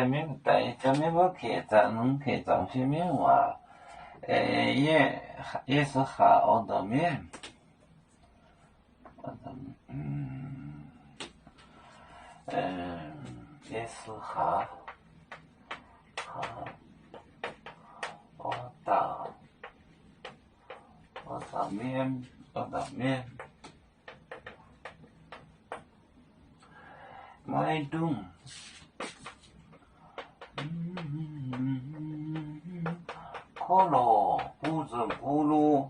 面部客长些面话，也是好的面，也是好我的面，麦冬。可乐不是咕噜，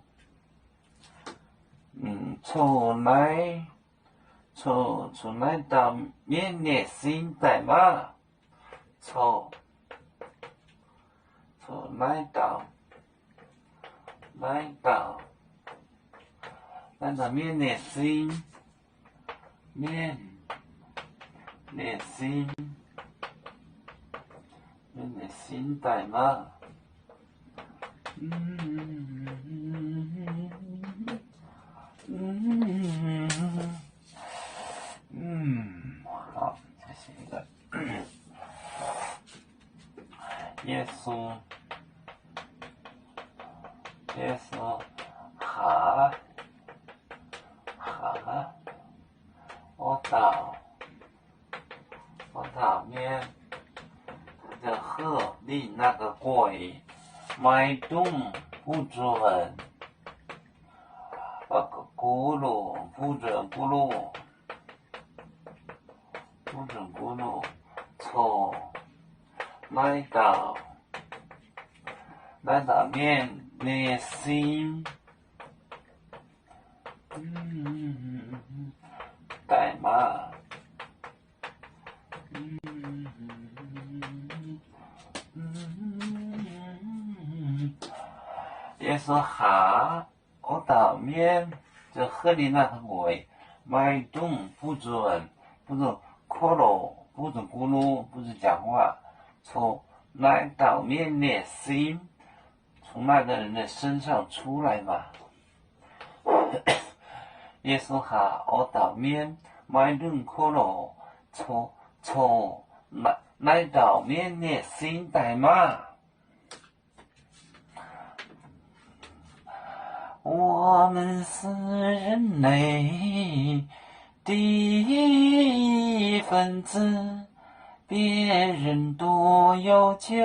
出来到面的心态嘛，出来到面的心，面的心态嘛。好，这是一个耶稣哈，我到面的鹤立那个鬼，脉动不准，那个咕噜不准咕噜，错，来到面的心，代码。也是哈，我到面就喝的那个鬼，脉动不准，不是可乐，不是咕噜，不是讲话，从来到面的心，从那个人的身上出来嘛。也是哈，我到面脉动可乐，从来到面的心代码。我们是人类的一份子，别人都有救，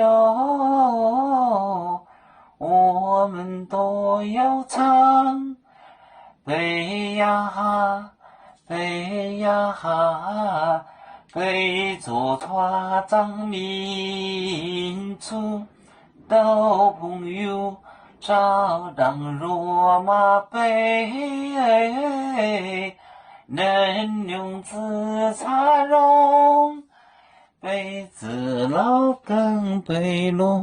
我们都要唱。背呀哈，背呀哈，背着船长民族的朋友。照当罗马杯，能用自茶容，杯子老更杯落。